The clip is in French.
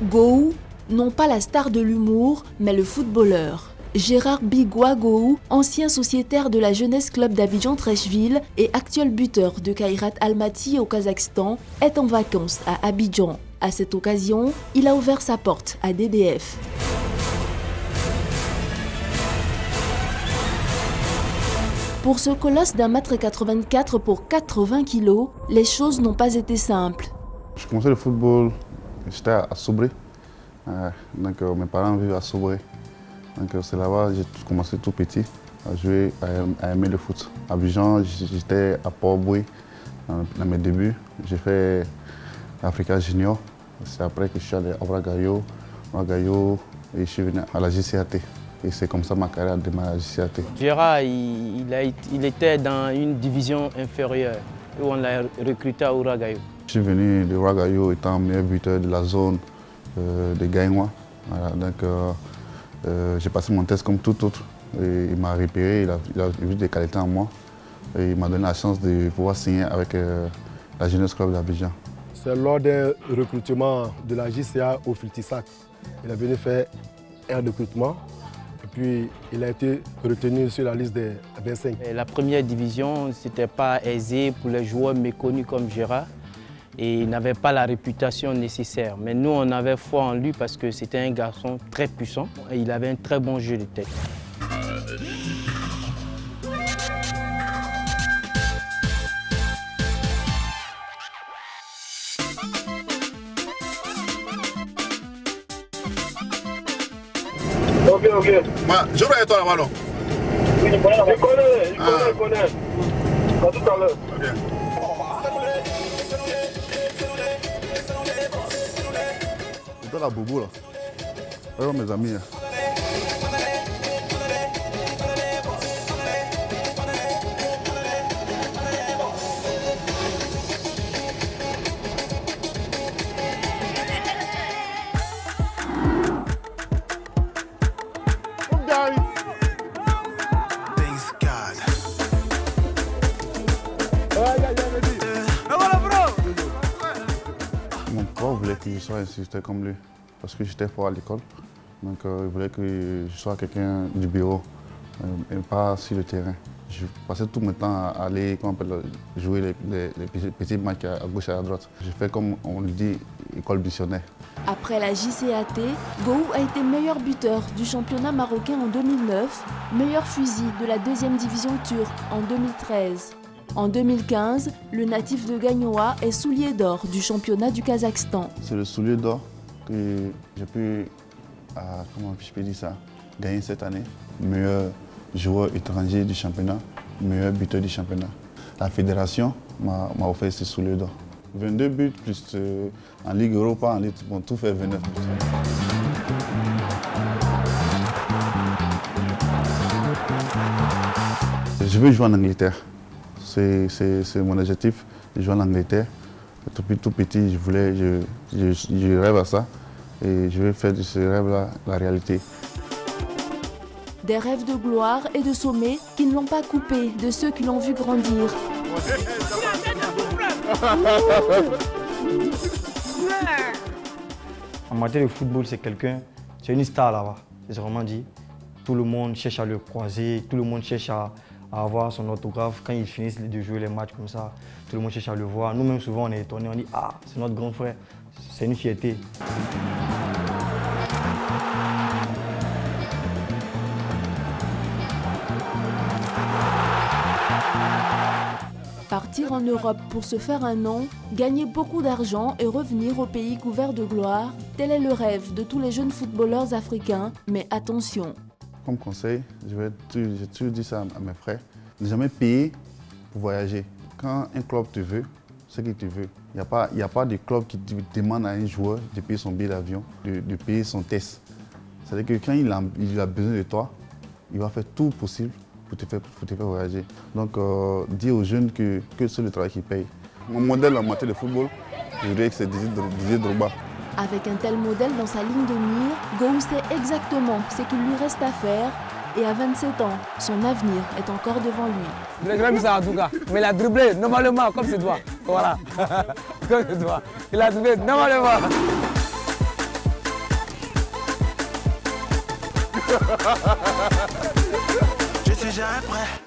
Gou, non pas la star de l'humour, mais le footballeur. Gérard Bigwa Gou, ancien sociétaire de la Jeunesse Club d'Abidjan-Trècheville et actuel buteur de Kairat Almaty au Kazakhstan, est en vacances à Abidjan. À cette occasion, il a ouvert sa porte à DDF. Pour ce colosse d'un mètre 84 pour 80 kg, les choses n'ont pas été simples. Je commençais le football, j'étais à Sobré. Donc mes parents vivent à Sobré. Donc c'est là-bas que j'ai commencé tout petit à jouer, à aimer le foot. À Abidjan, j'étais à Port-Boué dans mes débuts. J'ai fait Africa Junior. C'est après que je suis allé à Ouagadougou et je suis venu à la JCAT. Et c'est comme ça que ma carrière a démarré à la JCAT. Gérard, il était dans une division inférieure où on l'a recruté à Ouagadougou. Je suis venu de Ouagadougou étant meilleur buteur de la zone de Gaïnois. Voilà, donc j'ai passé mon test comme tout autre. Et il m'a repéré, il a vu des qualités en moi. Et il m'a donné la chance de pouvoir signer avec la Jeunesse Club d'Abidjan. C'est lors d'un recrutement de la JCA au Filtisac. Il est venu faire un recrutement. Et puis, il a été retenu sur la liste des 25. La première division, ce n'était pas aisé pour les joueurs méconnus comme Gérard. Et il n'avait pas la réputation nécessaire. Mais nous, on avait foi en lui parce que c'était un garçon très puissant. Et il avait un très bon jeu de tête. Ok. Je vais être toi là-bas, non? Oui, je connais. À tout à l'heure. Okay. C'est toi la boubou là. Regarde mes amis là. Mon prof voulait que je sois instituteur comme lui, parce que j'étais fort à l'école. Donc il voulait que je sois quelqu'un du bureau, et pas sur le terrain. Je passais tout mon temps à aller jouer les petits matchs à gauche et à droite. Je fais comme on le dit, école missionnaire. Après la JCAT, Gou a été meilleur buteur du championnat marocain en 2009, meilleur fusil de la deuxième division turque en 2013. En 2015, le natif de Gaïnois est soulier d'or du championnat du Kazakhstan. C'est le soulier d'or que j'ai pu, comment je peux dire ça, gagner cette année. Meilleur joueur étranger du championnat, meilleur buteur du championnat. La fédération m'a offert ce soulier d'or. 22 buts plus en Ligue Europa, en Ligue, bon, tout fait 29 buts. Je veux jouer en Angleterre. C'est mon objectif de jouer en Angleterre. Depuis tout petit, je rêve à ça et je vais faire de ce rêve-là la réalité. Des rêves de gloire et de sommet qui ne l'ont pas coupé de ceux qui l'ont vu grandir. En matière de football, c'est une star là-bas, c'est vraiment dit. Tout le monde cherche à le croiser, tout le monde cherche à avoir son autographe. Quand ils finissent de jouer les matchs comme ça, tout le monde cherche à le voir. Nous-mêmes, souvent, on est étonnés, on dit « Ah, c'est notre grand frère ». C'est une fierté. Partir en Europe pour se faire un nom, gagner beaucoup d'argent et revenir au pays couvert de gloire, tel est le rêve de tous les jeunes footballeurs africains. Mais attention. Comme conseil, j'ai toujours dit ça à mes frères, ne jamais payer pour voyager. Quand un club te veut, ce qu'il te veut. Il n'y a pas de club qui demande à un joueur de payer son billet d'avion, de payer son test. C'est-à-dire que quand il a besoin de toi, il va faire tout possible pour te faire voyager. Donc, dis aux jeunes que c'est le travail qui paye. Mon modèle en matière de football, je dirais que c'est Didier Drogba. Avec un tel modèle dans sa ligne de mire, Gou sait exactement ce qu'il lui reste à faire. Et à 27 ans, son avenir est encore devant lui. Je n'ai ça en tout cas. Mais il a dribblé normalement comme c'est toi. Voilà. Comme c'est toi. Il a dribblé normalement. Je suis jamais prêt.